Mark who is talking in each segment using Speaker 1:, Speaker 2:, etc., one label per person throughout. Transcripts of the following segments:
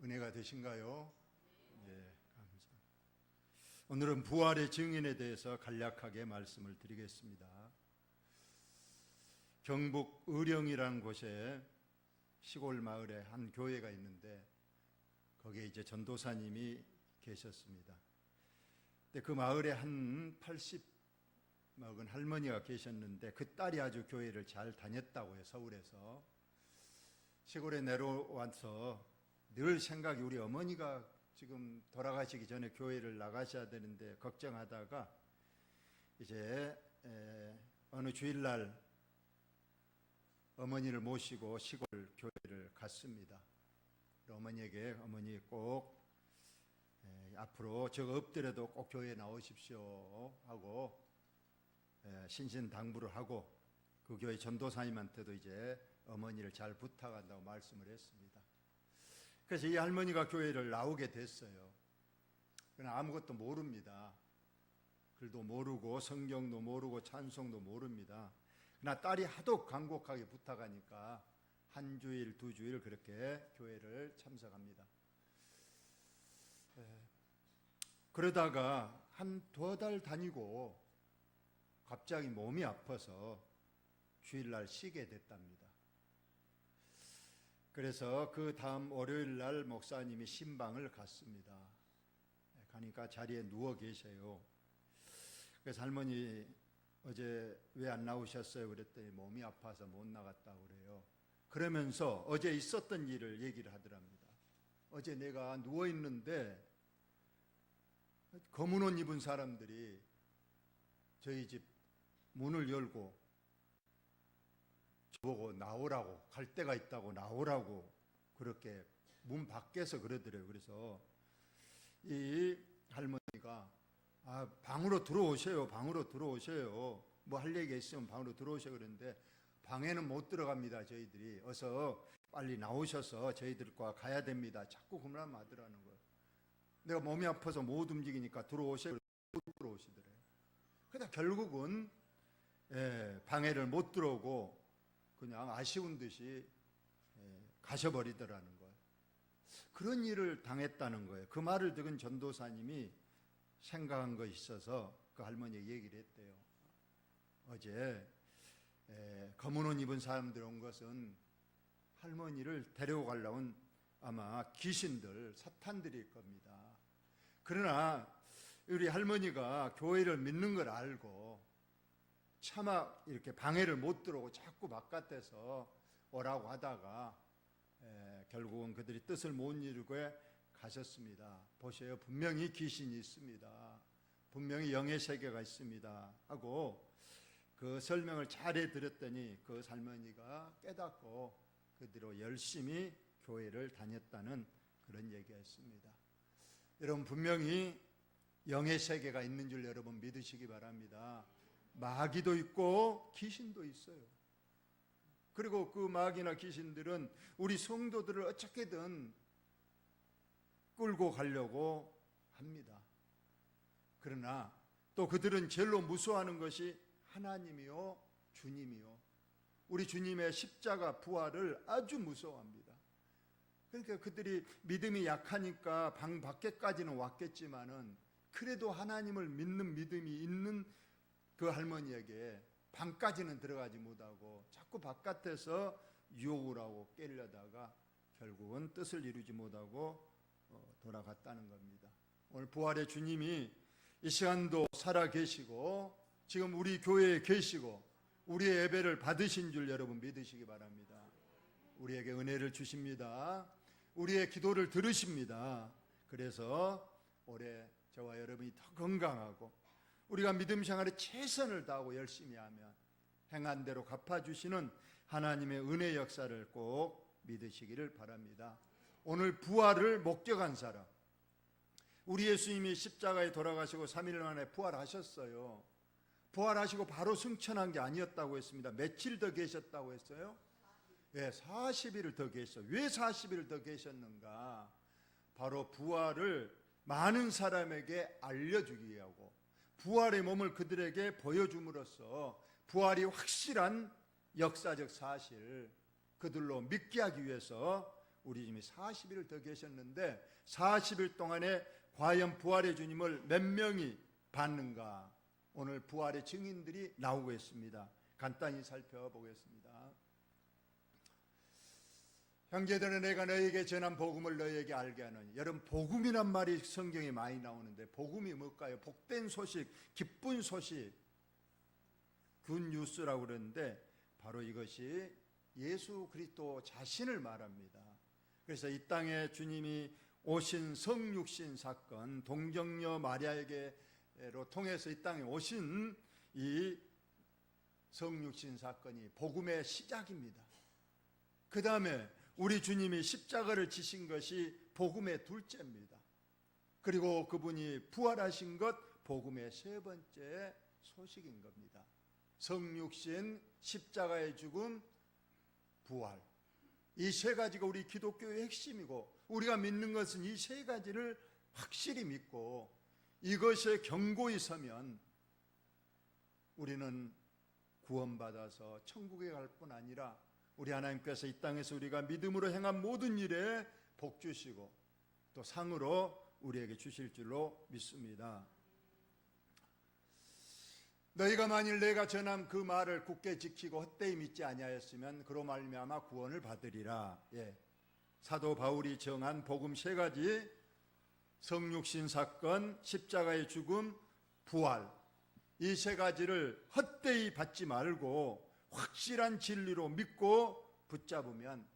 Speaker 1: 은혜가 되신가요? 예, 감사합니다. 오늘은 부활의 증인에 대해서 간략하게 말씀을 드리겠습니다. 경북 의령이라는 곳에 시골 마을에 한 교회가 있는데 거기에 이제 전도사님이 계셨습니다. 근데 그 마을에 한 80 먹은 할머니가 계셨는데 그 딸이 아주 교회를 잘 다녔다고 해요. 서울에서 시골에 내려와서 늘 생각이 우리 어머니가 지금 돌아가시기 전에 교회를 나가셔야 되는데 걱정하다가 이제 어느 주일날 어머니를 모시고 시골 교회를 갔습니다. 어머니에게 어머니 꼭 앞으로 제가 없더라도 꼭 교회에 나오십시오 하고 신신당부를 하고 그 교회 전도사님한테도 이제 어머니를 잘 부탁한다고 말씀을 했습니다. 그래서 이 할머니가 교회를 나오게 됐어요. 그러나 아무것도 모릅니다. 글도 모르고 성경도 모르고 찬송도 모릅니다. 그러나 딸이 하도 간곡하게 부탁하니까 한 주일 두 주일 그렇게 교회를 참석합니다. 그러다가 한 두어 달 다니고 갑자기 몸이 아파서 주일날 쉬게 됐답니다. 그래서 그 다음 월요일날 목사님이 신방을 갔습니다. 가니까 자리에 누워 계세요. 그래서 할머니 어제 왜 안 나오셨어요? 그랬더니 몸이 아파서 못 나갔다고 그래요. 그러면서 어제 있었던 일을 얘기를 하더랍니다. 어제 내가 누워 있는데 검은 옷 입은 사람들이 저희 집 문을 열고 저보고 나오라고, 갈 데가 있다고 나오라고 그렇게 문 밖에서 그러더래요. 그래서 이 할머니가 방으로 들어오세요. 방으로 들어오세요. 뭐 할 얘기 있으면 방으로 들어오세요. 그랬는데 방에는 못 들어갑니다. 저희들이 어서 빨리 나오셔서 저희들과 가야 됩니다. 자꾸 그 말만 하더라는 거예요. 내가 몸이 아파서 못 움직이니까 들어오세요. 못 들어오시더래요. 그러다 결국은 방해를 못 들어오고 그냥 아쉬운 듯이 가셔버리더라는 거예요. 그런 일을 당했다는 거예요. 그 말을 들은 전도사님이 생각한 것이 있어서 그 할머니에게 얘기를 했대요. 어제 검은 옷 입은 사람들 온 것은 할머니를 데려가려온 아마 귀신들, 사탄들일 겁니다. 그러나 우리 할머니가 교회를 믿는 걸 알고 차마 이렇게 방해를 못 들어오고 자꾸 바깥에서 오라고 하다가 결국은 그들이 뜻을 못 이루고 가셨습니다. 보세요. 분명히 귀신이 있습니다. 분명히 영의 세계가 있습니다. 하고 그 설명을 잘 해드렸더니 그 할머니가 깨닫고 그대로 열심히 교회를 다녔다는 그런 얘기가 있습니다. 여러분 분명히 영의 세계가 있는 줄 여러분 믿으시기 바랍니다. 마귀도 있고 귀신도 있어요. 그리고 그 마귀나 귀신들은 우리 성도들을 어떻게든 끌고 가려고 합니다. 그러나 또 그들은 제일로 무서워하는 것이 하나님이요 주님이요 우리 주님의 십자가 부활을 아주 무서워합니다. 그러니까 그들이 믿음이 약하니까 방 밖에까지는 왔겠지만은 그래도 하나님을 믿는 믿음이 있는 그 할머니에게 방까지는 들어가지 못하고 자꾸 바깥에서 유혹을 하고 깨려다가 결국은 뜻을 이루지 못하고 돌아갔다는 겁니다. 오늘 부활의 주님이 이 시간도 살아 계시고 지금 우리 교회에 계시고 우리의 예배를 받으신 줄 여러분 믿으시기 바랍니다. 우리에게 은혜를 주십니다. 우리의 기도를 들으십니다. 그래서 올해 저와 여러분이 더 건강하고 우리가 믿음 생활에 최선을 다하고 열심히 하면 행한 대로 갚아주시는 하나님의 은혜 역사를 꼭 믿으시기를 바랍니다. 오늘 부활을 목격한 사람, 우리 예수님이 십자가에 돌아가시고 3일 만에 부활하셨어요. 부활하시고 바로 승천한 게 아니었다고 했습니다. 며칠 더 계셨다고 했어요? 40일을 더 계셨어요. 왜 40일을 더 계셨는가? 바로 부활을 많은 사람에게 알려주기 위하고 부활의 몸을 그들에게 보여줌으로써 부활이 확실한 역사적 사실 그들로 믿게 하기 위해서 우리 주님이 40일을 더 계셨는데 40일 동안에 과연 부활의 주님을 몇 명이 봤는가? 오늘 부활의 증인들이 나오고 있습니다. 간단히 살펴보겠습니다. 형제들아, 내가 너에게 전한 복음을 너에게 알게 하노니. 여러분, 복음이란 말이 성경에 많이 나오는데 복음이 뭘까요? 복된 소식, 기쁜 소식, 굿뉴스라고 그러는데 바로 이것이 예수 그리스도 자신을 말합니다. 그래서 이 땅에 주님이 오신 성육신 사건, 동정녀 마리아에게로 통해서 이 땅에 오신 이 성육신 사건이 복음의 시작입니다. 그 다음에 우리 주님이 십자가를 지신 것이 복음의 둘째입니다. 그리고 그분이 부활하신 것 복음의 세 번째 소식인 겁니다. 성육신, 십자가의 죽음, 부활. 이 세 가지가 우리 기독교의 핵심이고 우리가 믿는 것은 이 세 가지를 확실히 믿고 이것에 견고히 서면 우리는 구원받아서 천국에 갈 뿐 아니라 우리 하나님께서 이 땅에서 우리가 믿음으로 행한 모든 일에 복 주시고 또 상으로 우리에게 주실 줄로 믿습니다. 너희가 만일 내가 전한 그 말을 굳게 지키고 헛되이 믿지 아니하였으면 그로 말미암아 구원을 받으리라. 사도 바울이 정한 복음 세 가지, 성육신 사건, 십자가의 죽음, 부활, 이 세 가지를 헛되이 받지 말고 확실한 진리로 믿고 붙잡으면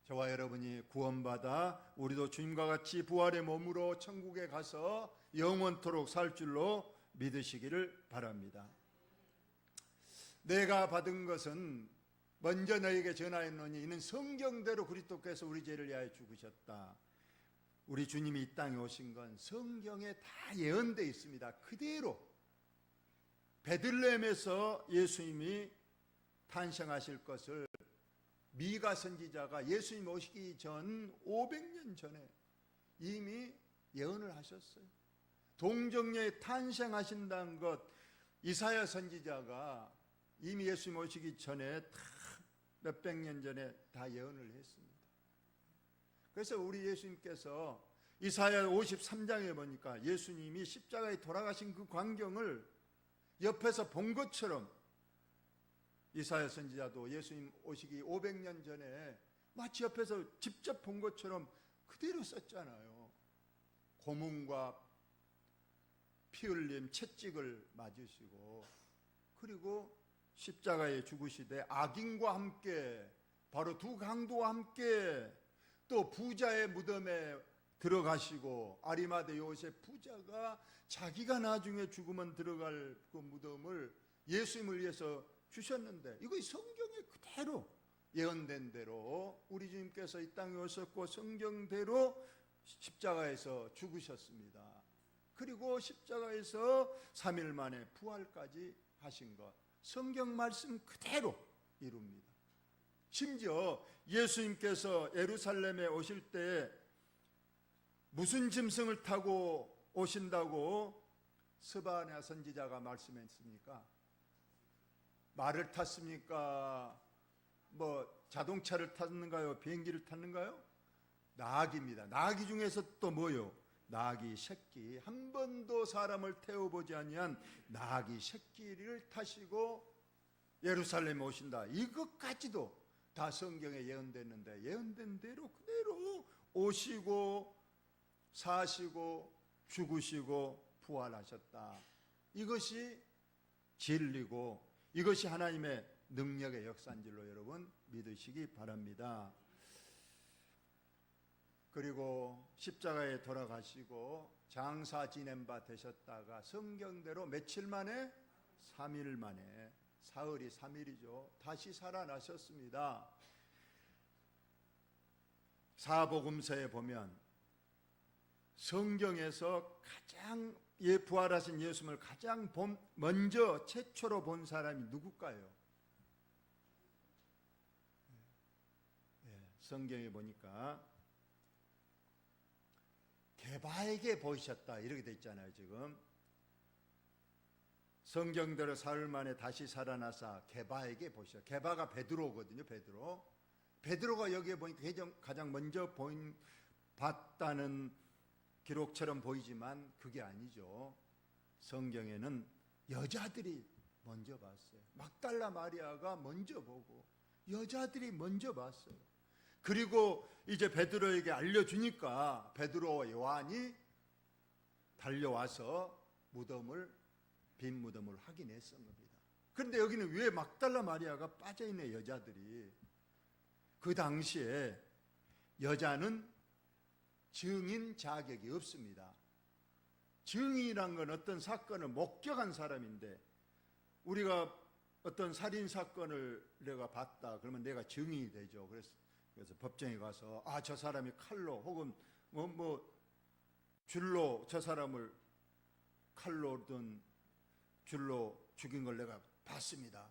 Speaker 1: 저와 여러분이 구원받아 우리도 주님과 같이 부활의 몸으로 천국에 가서 영원토록 살 줄로 믿으시기를 바랍니다. 내가 받은 것은 먼저 너에게 전하였노니 이는 성경대로 그리스도께서 우리 죄를 위하여 죽으셨다. 우리 주님이 이 땅에 오신 건 성경에 다 예언되어 있습니다. 그대로 베들레헴에서 예수님이 탄생하실 것을 미가 선지자가 예수님 오시기 전 500년 전에 이미 예언을 하셨어요. 동정녀에 탄생하신다는 것 이사야 선지자가 이미 예수님 오시기 전에 다 몇백 년 전에 다 예언을 했습니다. 그래서 우리 예수님께서 이사야 53장에 보니까 예수님이 십자가에 돌아가신 그 광경을 옆에서 본 것처럼 이사야 선지자도 예수님 오시기 500년 전에 마치 옆에서 직접 본 것처럼 그대로 썼잖아요. 고문과 피 흘림 채찍을 맞으시고 그리고 십자가에 죽으시되 악인과 함께 바로 두 강도와 함께 또 부자의 무덤에 들어가시고 아리마대 요셉 부자가 자기가 나중에 죽으면 들어갈 그 무덤을 예수님을 위해서 주셨는데 이거 성경에 그대로 예언된 대로 우리 주님께서 이 땅에 오셨고 성경대로 십자가에서 죽으셨습니다. 그리고 십자가에서 3일 만에 부활까지 하신 것 성경 말씀 그대로 이룹니다. 심지어 예수님께서 예루살렘에 오실 때 무슨 짐승을 타고 오신다고 스바냐 선지자가 말씀했습니까? 말을 탔습니까? 뭐 자동차를 탔는가요? 비행기를 탔는가요? 나귀입니다. 나귀 중에서 또 뭐요? 나귀 새끼, 한 번도 사람을 태워보지 아니한 나귀 새끼를 타시고 예루살렘에 오신다. 이것까지도 다 성경에 예언됐는데 예언된 대로 그대로 오시고 사시고 죽으시고 부활하셨다. 이것이 진리고 이것이 하나님의 능력의 역사인 줄로 여러분 믿으시기 바랍니다. 그리고 십자가에 돌아가시고 장사 지낸 바 되셨다가 성경대로 며칠 만에 3일 만에 사흘이 3일이죠. 다시 살아나셨습니다. 사복음서에 보면 성경에서 가장 부활하신 예수님을 가장 먼저 최초로 본 사람이 누굴까요? 성경에 보니까 게바에게 보이셨다 이렇게 돼 있잖아요. 지금 성경대로 사흘 만에 다시 살아나사 게바에게 보이셨다. 게바가 베드로거든요. 베드로. 베드로가 여기에 보니까 가장 먼저 봤다는 기록처럼 보이지만 그게 아니죠. 성경에는 여자들이 먼저 봤어요. 막달라 마리아가 먼저 보고 여자들이 먼저 봤어요. 그리고 이제 베드로에게 알려주니까 베드로와 요한이 달려와서 빈 무덤을 확인했던 겁니다. 그런데 여기는 왜 막달라 마리아가 빠져있는 여자들이, 그 당시에 여자는 증인 자격이 없습니다. 증인이란 건 어떤 사건을 목격한 사람인데, 우리가 어떤 살인 사건을 내가 봤다 그러면 내가 증인이 되죠. 그래서 법정에 가서 저 사람이 칼로 혹은 줄로 저 사람을 칼로든 줄로 죽인 걸 내가 봤습니다.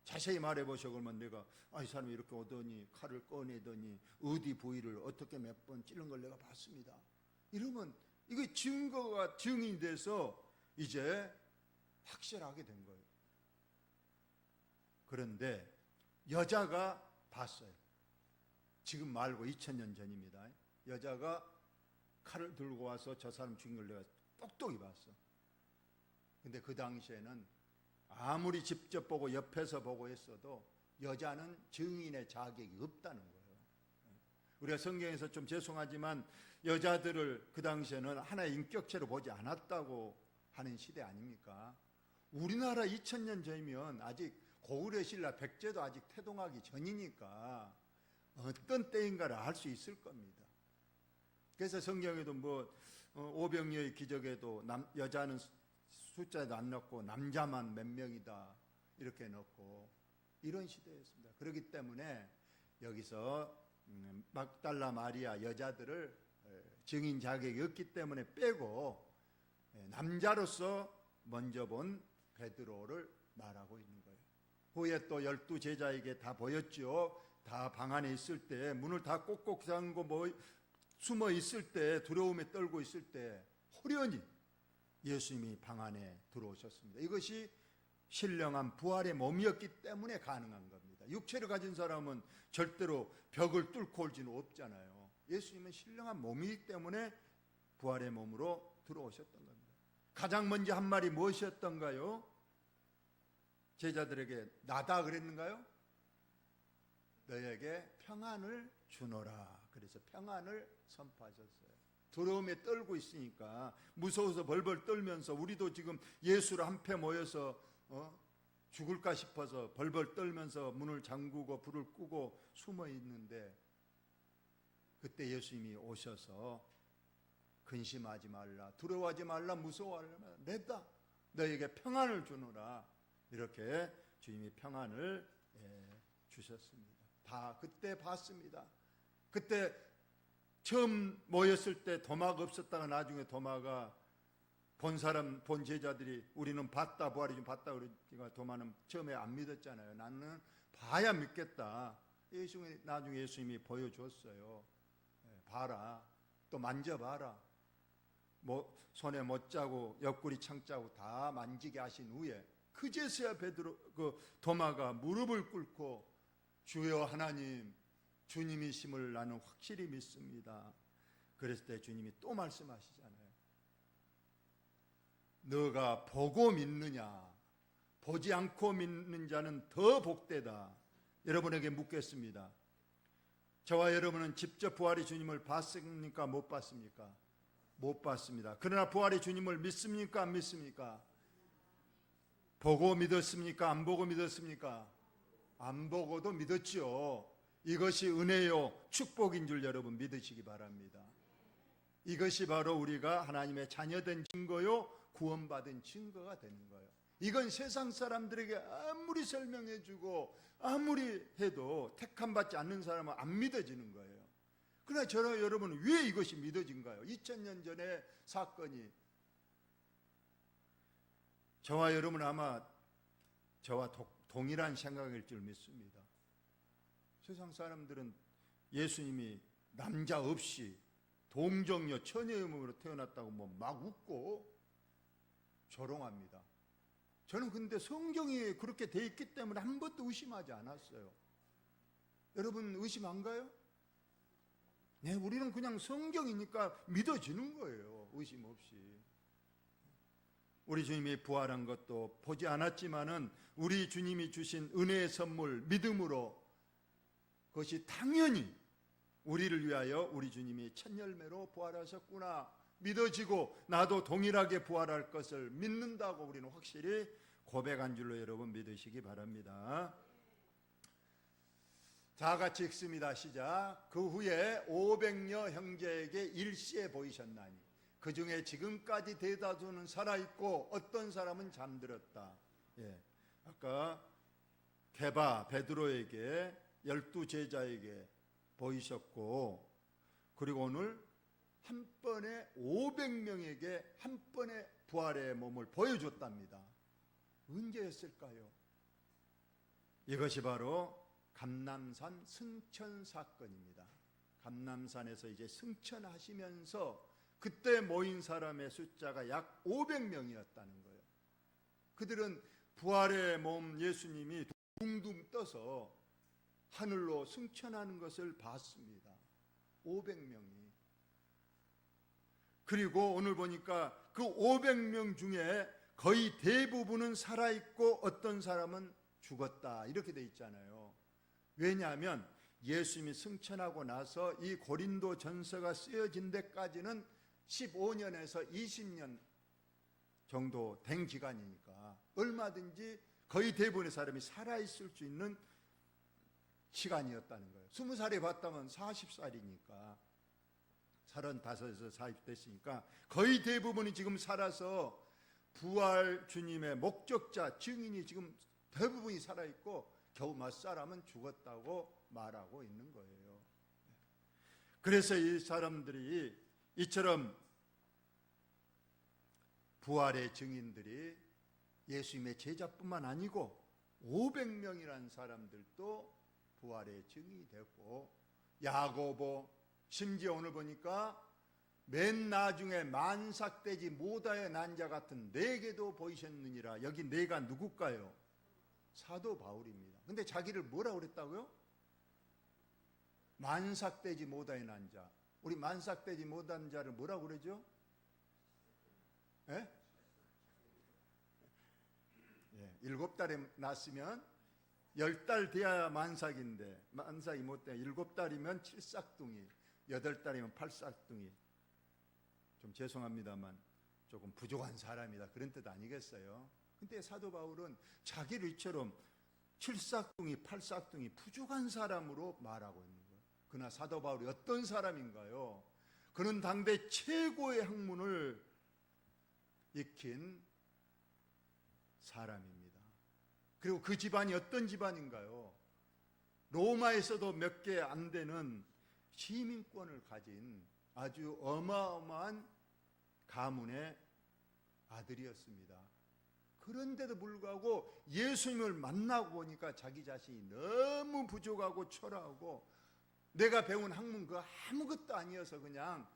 Speaker 1: 자세히 말해보셔. 그러면 내가 이 사람이 이렇게 오더니 칼을 꺼내더니 어디 부위를 어떻게 몇 번 찌른 걸 내가 봤습니다. 이러면 이거 증거가 증인이 돼서 이제 확실하게 된 거예요. 그런데 여자가 봤어요. 지금 말고 2000년 전입니다. 여자가 칼을 들고 와서 저 사람 죽인 걸 내가 똑똑히 봤어. 근데 그 당시에는 아무리 직접 보고 옆에서 보고 했어도 여자는 증인의 자격이 없다는 거예요. 우리가 성경에서 좀 죄송하지만 여자들을 그 당시에는 하나의 인격체로 보지 않았다고 하는 시대 아닙니까? 우리나라 2000년 전이면 아직 고구려 신라 백제도 아직 태동하기 전이니까 어떤 때인가를 알 수 있을 겁니다. 그래서 성경에도 오병이어의 기적에도 여자는 숫자에도 안 넣고 남자만 몇 명이다 이렇게 넣고 이런 시대였습니다. 그렇기 때문에 여기서 막달라 마리아 여자들을 증인 자격이 없기 때문에 빼고 남자로서 먼저 본 베드로를 말하고 있는 거예요. 후에 또 12 제자에게 다 보였죠. 다 방 안에 있을 때 문을 다 꼭꼭 잠그고 숨어 있을 때 두려움에 떨고 있을 때 호련히 예수님이 방 안에 들어오셨습니다. 이것이 신령한 부활의 몸이었기 때문에 가능한 겁니다. 육체를 가진 사람은 절대로 벽을 뚫고 올 수는 없잖아요. 예수님은 신령한 몸이기 때문에 부활의 몸으로 들어오셨던 겁니다. 가장 먼저 한 말이 무엇이었던가요? 제자들에게 나다 그랬는가요? 너에게 평안을 주노라. 그래서 평안을 선포하셨어요. 두려움에 떨고 있으니까 무서워서 벌벌 떨면서, 우리도 지금 예수를 한패 모여서 죽을까 싶어서 벌벌 떨면서 문을 잠그고 불을 끄고 숨어 있는데, 그때 예수님이 오셔서 근심하지 말라, 두려워하지 말라, 무서워하지 말라, 내다 너에게 평안을 주노라, 이렇게 주님이 평안을 주셨습니다. 다 그때 봤습니다. 그때 처음 모였을 때 도마가 없었다가 나중에 도마가 본 제자들이 우리는 봤다, 부활이 좀 봤다 그러니까 도마는 처음에 안 믿었잖아요. 나는 봐야 믿겠다. 나중에 예수님이 보여줬어요. 봐라, 또 만져봐라. 손에 못자고 옆구리 창자고 다 만지게 하신 후에 그제서야 도마가 무릎을 꿇고 주여 하나님, 주님이심을 나는 확실히 믿습니다. 그랬을 때 주님이 또 말씀하시잖아요. 너가 보고 믿느냐, 보지 않고 믿는 자는 더 복되다. 여러분에게 묻겠습니다. 저와 여러분은 직접 부활의 주님을 봤습니까? 못 봤습니까? 못 봤습니다. 그러나 부활의 주님을 믿습니까? 안 믿습니까? 보고 믿었습니까? 안 보고 믿었습니까? 안 보고도 믿었죠. 이것이 은혜요 축복인 줄 여러분 믿으시기 바랍니다. 이것이 바로 우리가 하나님의 자녀된 증거요, 구원받은 증거가 되는 거예요. 이건 세상 사람들에게 아무리 설명해주고 아무리 해도 택함받지 않는 사람은 안 믿어지는 거예요. 그러나 저와 여러분은 왜 이것이 믿어진가요? 2000년 전의 사건이. 저와 여러분은 아마 저와 동일한 생각일 줄 믿습니다. 세상 사람들은 예수님이 남자 없이 동정녀 처녀의 몸으로 태어났다고 막 웃고 조롱합니다. 저는 근데 성경이 그렇게 돼 있기 때문에 한 번도 의심하지 않았어요. 여러분 의심 안 가요? 네, 우리는 그냥 성경이니까 믿어지는 거예요. 의심 없이. 우리 주님이 부활한 것도 보지 않았지만은 우리 주님이 주신 은혜의 선물 믿음으로 그것이 당연히 우리를 위하여 우리 주님이 첫 열매로 부활하셨구나 믿어지고 나도 동일하게 부활할 것을 믿는다고 우리는 확실히 고백한 줄로 여러분 믿으시기 바랍니다. 다 같이 읽습니다. 시작. 그 후에 500여 형제에게 일시에 보이셨나니 그 중에 지금까지 대다수는 살아있고 어떤 사람은 잠들었다. 예. 아까 게바 베드로에게 12제자에게 보이셨고, 그리고 오늘 한 번에 500명에게 한 번에 부활의 몸을 보여줬답니다. 언제였을까요? 이것이 바로 감람산 승천 사건입니다. 감람산에서 이제 승천하시면서 그때 모인 사람의 숫자가 약 500명이었다는 거예요. 그들은 부활의 몸 예수님이 둥둥 떠서 하늘로 승천하는 것을 봤습니다. 500명이. 그리고 오늘 보니까 그 500명 중에 거의 대부분은 살아있고 어떤 사람은 죽었다 이렇게 돼 있잖아요. 왜냐하면 예수님이 승천하고 나서 이 고린도 전서가 쓰여진 데까지는 15년에서 20년 정도 된 기간이니까 얼마든지 거의 대부분의 사람이 살아있을 수 있는 시간이었다는 거예요. 20살에 봤다면 40살이니까 35에서 40 됐으니까 거의 대부분이 지금 살아서 부활 주님의 목적자 증인이 지금 대부분이 살아있고 겨우 몇 사람은 죽었다고 말하고 있는 거예요. 그래서 이 사람들이 이처럼 부활의 증인들이 예수님의 제자뿐만 아니고 500명이라는 사람들도 부활의 증인이 되고, 야고보, 심지어 오늘 보니까 맨 나중에 만삭되지 못하여 난 자 같은 네게도 보이셨느니라. 여기 네가 누굴까요? 사도 바울입니다. 근데 자기를 뭐라고 그랬다고요? 만삭되지 못하여 난 자. 우리 만삭되지 못한 자를 뭐라고 그러죠? 예? 7달에 낳았으면 10달 돼야 만삭인데, 만삭이 못 돼. 7달이면 7싹둥이, 8달이면 8싹둥이. 좀 죄송합니다만 조금 부족한 사람이다 그런 뜻 아니겠어요? 근데 사도 바울은 자기를 이처럼 7싹둥이, 8싹둥이 부족한 사람으로 말하고 있는 거예요. 그러나 사도 바울이 어떤 사람인가요? 그는 당대 최고의 학문을 익힌 사람입니다. 그리고 그 집안이 어떤 집안인가요? 로마에서도 몇 개 안 되는 시민권을 가진 아주 어마어마한 가문의 아들이었습니다. 그런데도 불구하고 예수님을 만나고 보니까 자기 자신이 너무 부족하고 초라하고 내가 배운 학문 그 아무것도 아니어서 그냥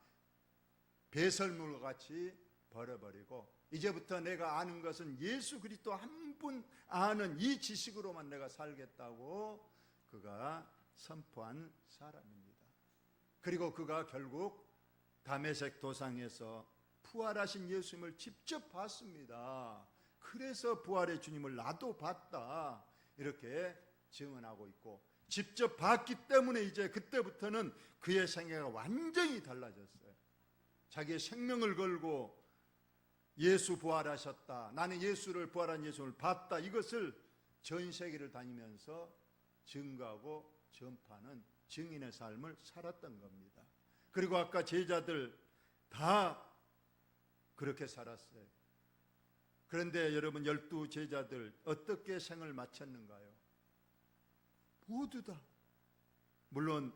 Speaker 1: 배설물 같이 버려버리고 이제부터 내가 아는 것은 예수 그리스도 한 분 아는 이 지식으로만 내가 살겠다고 그가 선포한 사람입니다. 그리고 그가 결국 다메섹 도상에서 부활하신 예수님을 직접 봤습니다. 그래서 부활의 주님을 나도 봤다 이렇게 증언하고 있고, 직접 봤기 때문에 이제 그때부터는 그의 생애가 완전히 달라졌어요. 자기의 생명을 걸고 예수 부활하셨다, 나는 예수를 부활한 예수를 봤다, 이것을 전 세계를 다니면서 증거하고 전파하는 증인의 삶을 살았던 겁니다. 그리고 아까 제자들 다 그렇게 살았어요. 그런데 여러분 12제자들 어떻게 생을 마쳤는가요? 모두 다 물론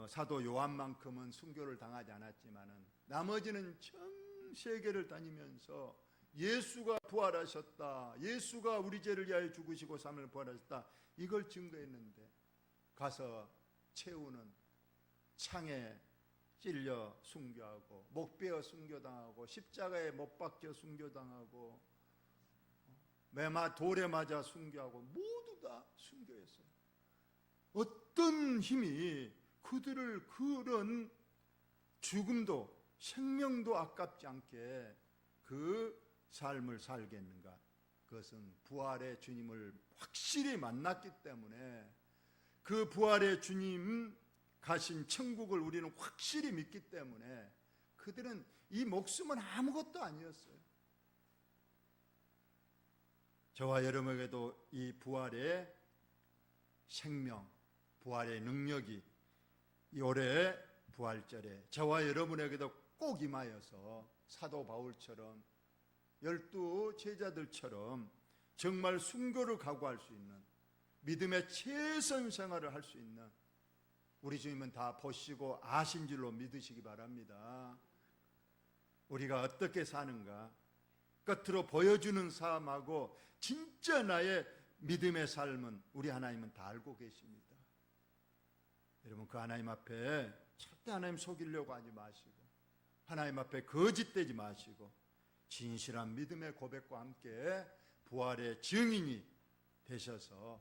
Speaker 1: 사도 요한만큼은 순교를 당하지 않았지만은 나머지는 전 세계를 다니면서 예수가 부활하셨다, 예수가 우리 죄를 위하여 죽으시고 3일 부활하셨다, 이걸 증거했는데 가서 채우는 창에 찔려 순교하고 목베어 순교당하고 십자가에 못 박혀 순교당하고 돌에 맞아 순교하고 모두 다 순교했어요. 어떤 힘이 그들을 그런 죽음도 생명도 아깝지 않게 그 삶을 살겠는가? 그것은 부활의 주님을 확실히 만났기 때문에, 그 부활의 주님 가신 천국을 우리는 확실히 믿기 때문에 그들은 이 목숨은 아무것도 아니었어요. 저와 여러분에게도 이 부활의 생명, 부활의 능력이 이 올해 부활절에 저와 여러분에게도 꼭 임하여서 사도 바울처럼 12 제자들처럼 정말 순교를 각오할 수 있는, 믿음의 최선 생활을 할 수 있는, 우리 주님은 다 보시고 아신 줄로 믿으시기 바랍니다. 우리가 어떻게 사는가, 겉으로 보여주는 삶하고 진짜 나의 믿음의 삶은 우리 하나님은 다 알고 계십니다. 여러분, 그 하나님 앞에 절대 하나님 속이려고 하지 마시고, 하나님 앞에 거짓되지 마시고, 진실한 믿음의 고백과 함께 부활의 증인이 되셔서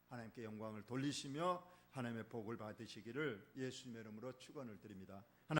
Speaker 1: 하나님께 영광을 돌리시며 하나님의 복을 받으시기를 예수님의 이름으로 축원을 드립니다.